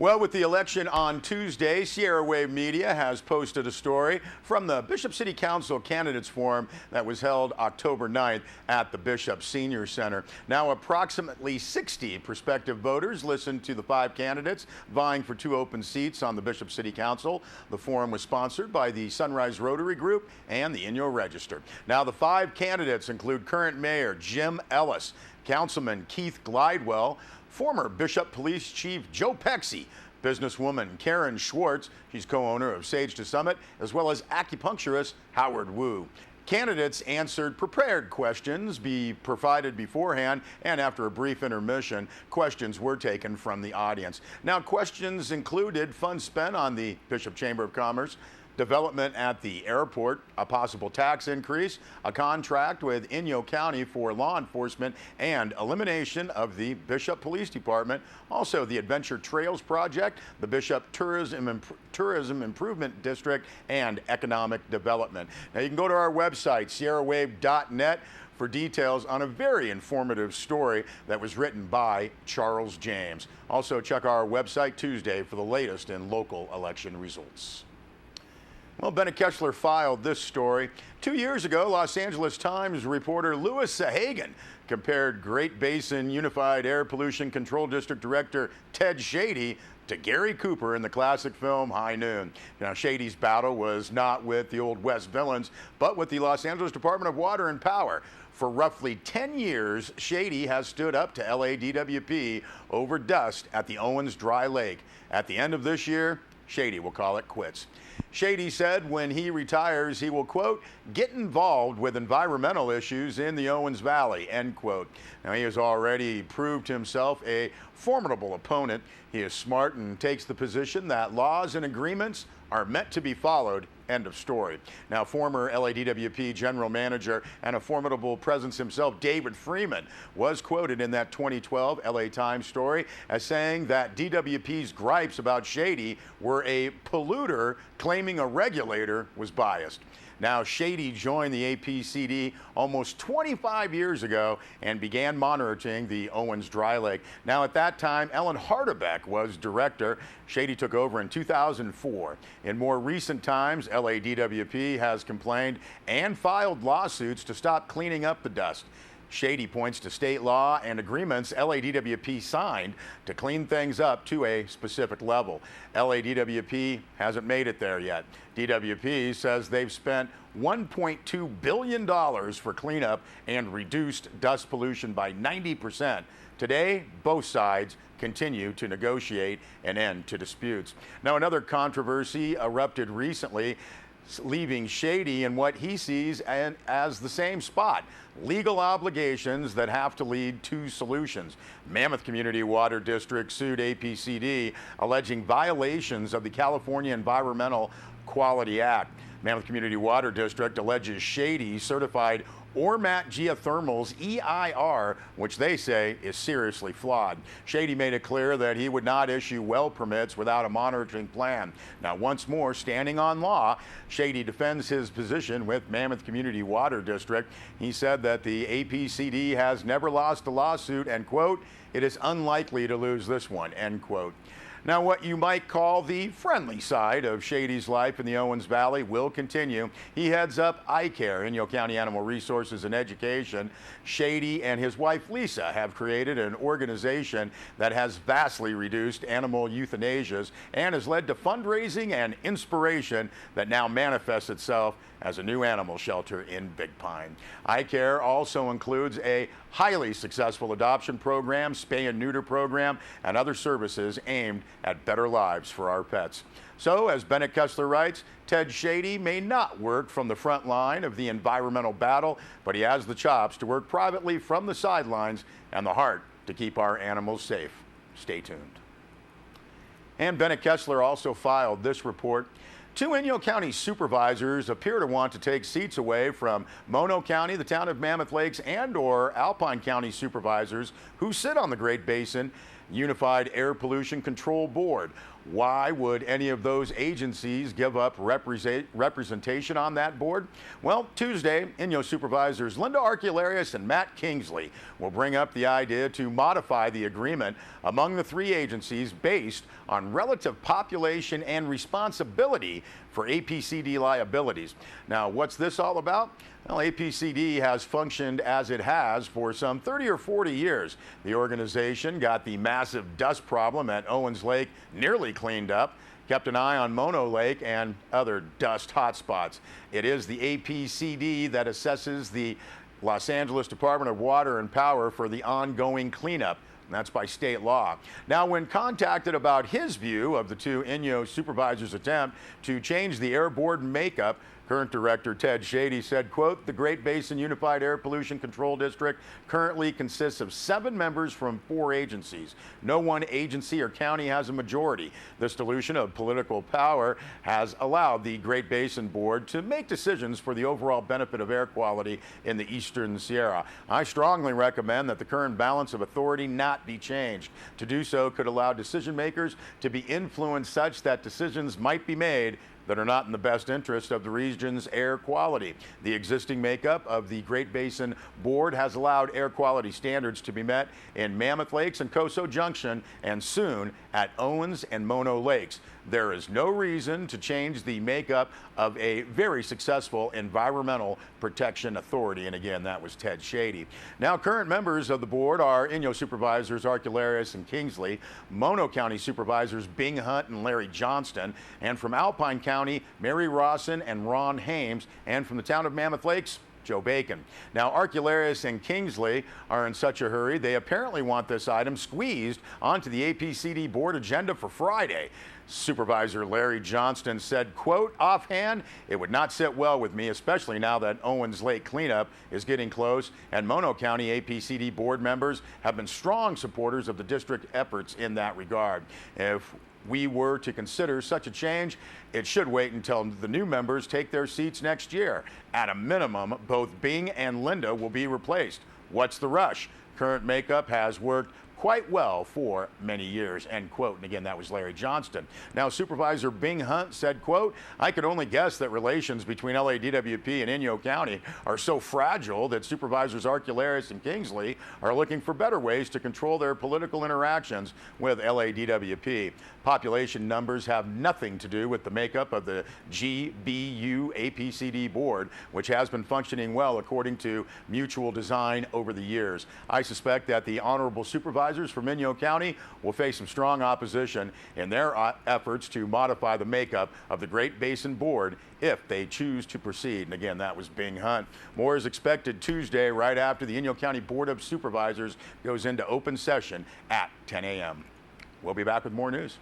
Well, with the election on Tuesday, Sierra Wave Media has posted a story from the Bishop City Council Candidates Forum that was held October 9th at the Bishop Senior Center. Now, approximately 60 prospective voters listened to the 5 candidates vying for 2 open seats on the Bishop City Council. The forum was sponsored by the Sunrise Rotary Group and the Inyo Register. Now, the 5 candidates include current Mayor Jim Ellis, Councilman Keith Glidewell, former Bishop Police Chief Joe Pexi, businesswoman Karen Schwartz, she's co-owner of Sage to Summit, as well as acupuncturist Howard Wu. Candidates answered prepared questions provided beforehand, and after a brief intermission, questions were taken from the audience. Now, questions included funds spent on the Bishop Chamber of Commerce, development at the airport, a possible tax increase, a contract with Inyo County for law enforcement, and elimination of the Bishop Police Department. Also, the Adventure Trails Project, the Bishop Tourism Improvement District, and economic development. Now, you can go to our website, sierrawave.net, for details on a very informative story that was written by Charles James. Also, check our website Tuesday for the latest in local election results. Well, Bennett Kessler filed this story. 2 years ago, Los Angeles Times reporter Louis Sahagan compared Great Basin Unified Air Pollution Control District Director Ted Shady to Gary Cooper in the classic film High Noon. Now, Shady's battle was not with the Old West villains, but with the Los Angeles Department of Water and Power. For roughly 10 years, Shady has stood up to LADWP over dust at the Owens Dry Lake. At the end of this year, Shady will call it quits. Shady said when he retires, he will, quote, get involved with environmental issues in the Owens Valley, end quote. Now, he has already proved himself a formidable opponent. He is smart and takes the position that laws and agreements are meant to be followed, end of story. Now, former LADWP general manager and a formidable presence himself, David Freeman, was quoted in that 2012 LA Times story as saying that DWP's gripes about Shady were a polluter claiming a regulator was biased. Now, Shady joined the APCD almost 25 years ago and began monitoring the Owens Dry Lake. Now, at that time, Ellen Hardebeck was director. Shady took over in 2004. In more recent times, LADWP has complained and filed lawsuits to stop cleaning up the dust. Shady points to state law and agreements LADWP signed to clean things up to a specific level. LADWP hasn't made it there yet. DWP says they've spent $1.2 billion for cleanup and reduced dust pollution by 90%. Today, both sides continue to negotiate an end to disputes. Now, another controversy erupted recently, leaving Shady in what he sees as the same spot. Legal obligations that have to lead to solutions. Mammoth Community Water District sued APCD, alleging violations of the California Environmental Quality Act. Mammoth Community Water District alleges Shady certified Ormat Geothermal's EIR, which they say is seriously flawed. Shady made it clear that he would not issue well permits without a monitoring plan. Now, once more, standing on law, Shady defends his position with Mammoth Community Water District. He said that the APCD has never lost a lawsuit and, quote, it is unlikely to lose this one, end quote. Now, what you might call the friendly side of Shady's life in the Owens Valley will continue. He heads up iCare, Inyo County Animal Resources and Education. Shady and his wife Lisa have created an organization that has vastly reduced animal euthanasias and has led to fundraising and inspiration that now manifests itself as a new animal shelter in Big Pine. iCare also includes a highly successful adoption program, spay and neuter program, and other services aimed at better lives for our pets. So, as Bennett Kessler writes, Ted Shady may not work from the front line of the environmental battle, but he has the chops to work privately from the sidelines and the heart to keep our animals safe. Stay tuned. And Bennett Kessler also filed this report. 2 Inyo County supervisors appear to want to take seats away from Mono County, the town of Mammoth Lakes, and/or Alpine County supervisors who sit on the Great Basin Unified Air Pollution Control Board. Why would any of those agencies give up representation on that board? Well, Tuesday, Inyo supervisors Linda Arcularius and Matt Kingsley will bring up the idea to modify the agreement among the three agencies based on relative population and responsibility for APCD liabilities. Now, what's this all about? Well, APCD has functioned as it has for some 30 or 40 years. The organization got the massive dust problem at Owens Lake nearly cleaned up, kept an eye on Mono Lake and other dust hotspots. It is the APCD that assesses the Los Angeles Department of Water and Power for the ongoing cleanup. That's by state law. Now, when contacted about his view of the two Inyo supervisors' attempt to change the air board makeup, current director Ted Shady said, quote, "The Great Basin Unified Air Pollution Control District currently consists of 7 members from 4 agencies. No one agency or county has a majority. This dilution of political power has allowed the Great Basin Board to make decisions for the overall benefit of air quality in the Eastern Sierra. I strongly recommend that the current balance of authority not be changed. To do so could allow decision makers to be influenced such that decisions might be made that are not in the best interest of the region's air quality. The existing makeup of the Great Basin Board has allowed air quality standards to be met in Mammoth Lakes and Coso Junction, and soon at Owens and Mono Lakes. There is no reason to change the makeup of a very successful environmental protection authority." And again, that was Ted Shady. Now, current members of the board are Inyo supervisors Arcularius and Kingsley, Mono County supervisors Bing Hunt and Larry Johnston, and from Alpine County, Mary Rawson and Ron Hames, and from the town of Mammoth Lakes, Joe Bacon. Now, Arcularius and Kingsley are in such a hurry, they apparently want this item squeezed onto the APCD board agenda for Friday. Supervisor Larry Johnston said, quote, "Offhand, it would not sit well with me, especially now that Owens Lake cleanup is getting close, and Mono County APCD board members have been strong supporters of the district efforts in that regard. If we were to consider such a change, it should wait until the new members take their seats next year. At a minimum, both Bing and Linda will be replaced. What's the rush? Current makeup has worked quite well for many years," end quote. And again, that was Larry Johnston. Now, Supervisor Bing Hunt said, quote, "I could only guess that relations between LADWP and Inyo County are so fragile that Supervisors Arcularius and Kingsley are looking for better ways to control their political interactions with LADWP. Population numbers have nothing to do with the makeup of the GBU APCD board, which has been functioning well according to mutual design over the years. I suspect that the honorable supervisors from Inyo County will face some strong opposition in their efforts to modify the makeup of the Great Basin Board if they choose to proceed." And again, that was Bing Hunt. More is expected Tuesday right after the Inyo County Board of Supervisors goes into open session at 10 a.m. We'll be back with more news.